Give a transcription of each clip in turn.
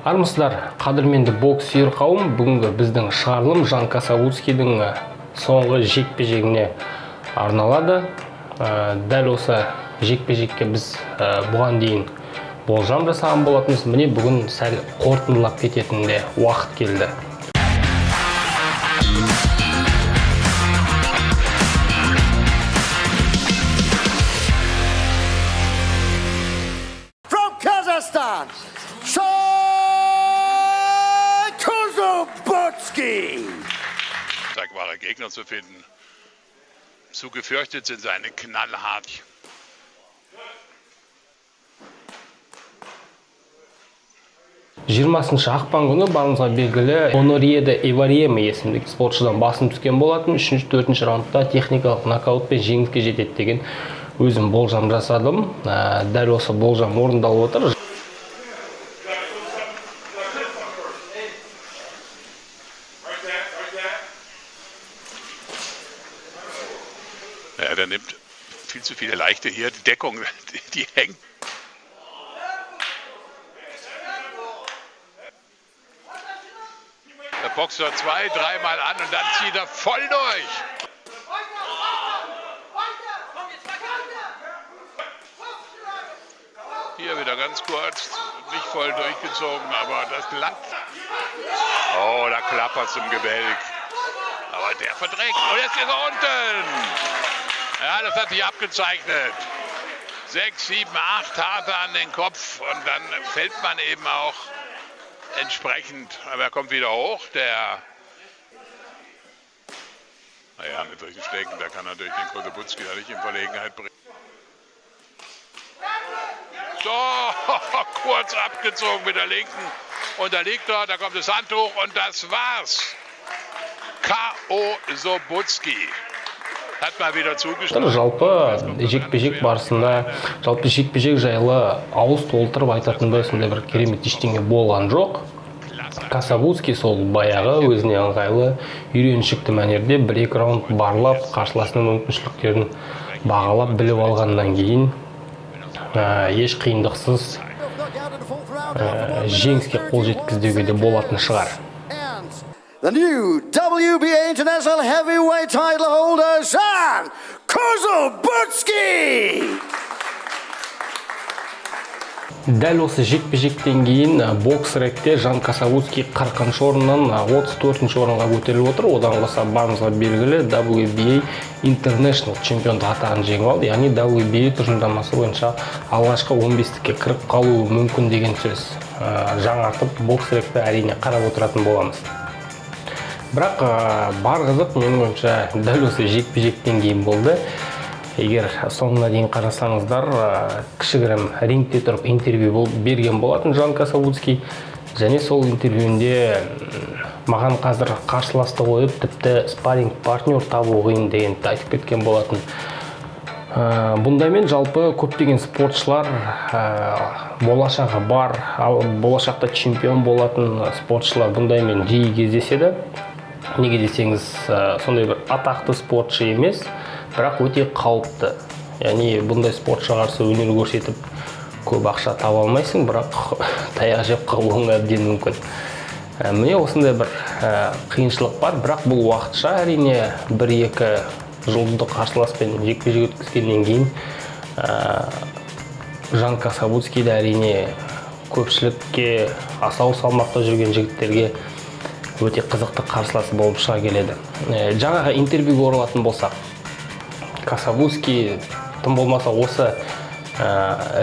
Армысыздар, қадірменді бокс сүйер қауым, бүгінгі біздің шығарылым Жан Касаблуцкийдің соңғы жекпе-жегіне арналады. Дәл осы жекпе-жекке біз бұған дейін болжам жасаған болатынбыз. Міне бүгін сәл қорытындылап кететін де уақыт келді. From Kazakhstan, Kossobutski. Wahre Gegner zu finden. Zu gefürchtet sind seine knallhart. Жиырмасыншы ақпан күні барымызға белгілі Онориеде Эвариема есімді спортшыдан басым түскен болатын. 3-4 раундта техникалық нокаутпен жеңіске жетеді деген өзім болжам жасадым. Дәл осы болжам орындалып отыр. Ja, der nimmt viel zu viele Leichte hier. Die Deckung, die hängt. Der boxt er 2-3 Mal an und dann zieht er voll durch. Hier wieder ganz kurz, nicht voll durchgezogen, aber das langt. Oh, da klappert es im Gebälk. Aber der verdrängt. Und jetzt ist er unten. Ja, das hat sich abgezeichnet. 6, 7, 8 Harte an den Kopf und dann fällt man eben auch entsprechend. Aber er kommt wieder hoch. Naja, mit solchen Schlägen, da kann natürlich den Kossobutski da nicht in Verlegenheit bringen. So, kurz abgezogen mit der linken. Und da liegt er, da kommt das Handtuch und das war's. Kossobutski. Жалпы жекпе-жек барысында, жекпе-жек жайлы ауыз толтырып айтатындай сондай бір керемет ештеңе болған жоқ. Касаблуцкий сол баяғы өзіне ыңғайлы үйреншікті мәнерде 1-2 раунд барлап, қарсыласының мүмкіншіліктерін бағалап біліп алғаннан кейін еш қиындықсыз жеңіске қол жеткізуге де болатын шығар. The new WBA International Heavyweight title holder, Жан Косsobutski. Дәл осы жекпе-жектен кейін бокс рингте Жан Касаблуцкий 40-шы орыннан 34-ші орынға көтеріліп отыр. Одан қоса барымызға белгілі WBA International чемпиондық атағын жеңіп алды. Яғни WBA тұжырымдамасы бойынша алғашқы 15-ке кіріп қалуы мүмкін деген сөз. Жаңартып бокс рингте әрине қарап отыратын боламыз. Бірақ бар қызық менің ойымша дәл осы жекпе-жектен кейін болды. Егер соңына дейін қарасаңыздар, кішігірім рингте тұрып интервью берген болатын Жан Касаблуцкий. Және сол интервьюінде маған қазір қарсыласты қойып, тіпті спарринг партнер табу қиын дегенді айтып кеткен болатын. Бұндаймен жалпы көптеген спортшылар болашағы бар, болашақта чемпион болатын спортшылар бұндаймен жиі кездеседі. Неге десеңіз, сондай бір атақты спортшы емес, бірақ өте қауіпті. Яғни бұндай спортшыға қарсы өнер көрсетіп көп ақша таба алмайсың, бірақ таяқ жеп қалуың әбден мүмкін. Міне осындай бір қиыншылық бар, бірақ бұл уақытша әрине 1-2 жұлдызды қарсыласпен жекпе-жек өткізгеннен кейін Жан Касаблуцкийді әрине көпшілікке асау салмақта жүрген жігіттерге өте қызықты қарсыласы болып шыға келеді. Жаңағы интервьюге оралатын болсақ, Касаблуцкий тым болмаса осы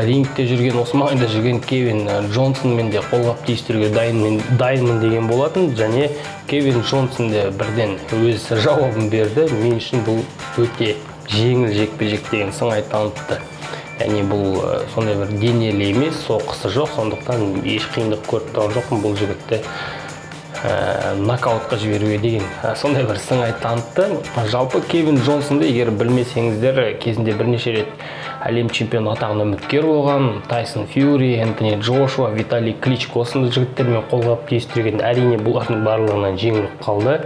рингте жүрген, осы маңайда жүрген Кевин Джонсонмен де қолғап тиістіруге дайынмын деген болатын. Және Кевин Джонсон де бірден өз жауабын берді. Мен үшін бұл өте жеңіл жекпе-жек деген сыңай танытты. Яғни бұл сондай бір денелі емес, соққысы жоқ, сондықтан еш қиындық көріп тұрған жоқпын бұл жігітті нокаутқа жіберуге деген сондай бір сыңай танытты. Жалпы Кевин Джонсонды егер білмесеңіздер, кезінде бірнеше рет әлем чемпионы атағына үміткер болған. Тайсон Фьюри, Энтони Джошуа, Виталий Кличко сынды жігіттермен қолғап тиістірген. Әрине бұлардың барлығынан жеңіліп қалды.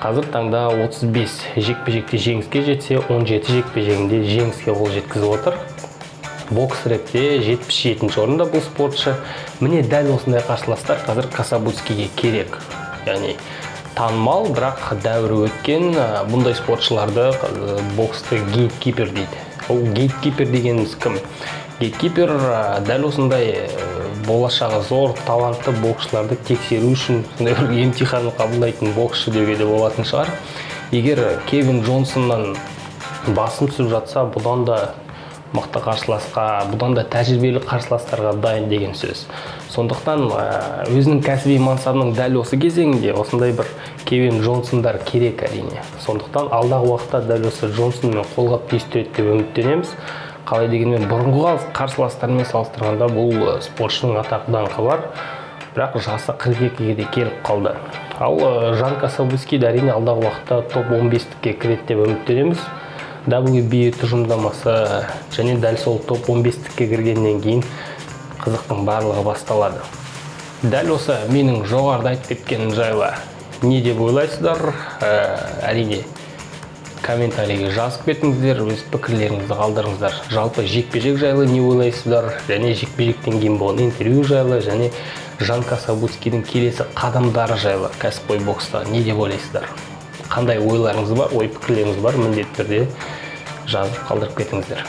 Қазір таңда 35 жекпе-жекте жеңіске жетсе, 17 жекпе-жегінде жеңіске қол жеткізіп отыр. бокс ретте 77-ші орында бұл спортшы. Міне дәл осындай қарсыластар қазір Касабутскийге керек. Яғни танымал, бірақ дәуірі өткен бұндай спортшыларды боксты гейткипер дейді. Ол гейткипер дегеніміз кім? Гейткипер дәл осындай болашағы зор, талантты боксшыларды тексеру үшін бір емтиханын қабылдайтын боксшы деуге де болатын шығар. Егер Кевин Джонсоннан басым түсіп жатса, бұдан да мықты қарсыласқа, бұдан да тәжірибелі қарсыластарға дайын деген сөз. Сондықтан өзінің кәсіби мансабының дәл осы кезеңінде осындай бір Кевин Джонсондар керек әрине. Сондықтан алдағы уақытта дәл осы Джонсонмен қолғап түйістіреді деп үміттенеміз. Қалай дегенмен бұрынғы қарсыластармен салыстырғанда бұл спортшының атағы даңқы бар, бірақ жасы 42-ге де келіп қалды. Ал Жан Касабутский әрине алдағы уақытта топ 15-ке кіреді деп үміттенеміз. WBA тұжырымдамасы және дәл сол топ 15-ке кіргеннен кейін қызықтың барлығы басталады. Дәл осы менің жоғарыда айтып кеткенім жайлы не деп ойлайсыздар? Әрине комментарийге жазып кетіңіздер, өз пікірлеріңізді қалдырыңыздар. Жалпы жекпе-жек жайлы не ойлайсыздар? Және жекпе-жектен кейін болған интервью жайлы, және Жан Касабутскийдің келесі қадамдары жайлы кәсіпқой бокста не деп ойлайсыздар? Қандай ойларыңыз бар, ой пікірлеріңіз бар, міндетті түрде жазып қалдырып кетіңіздер.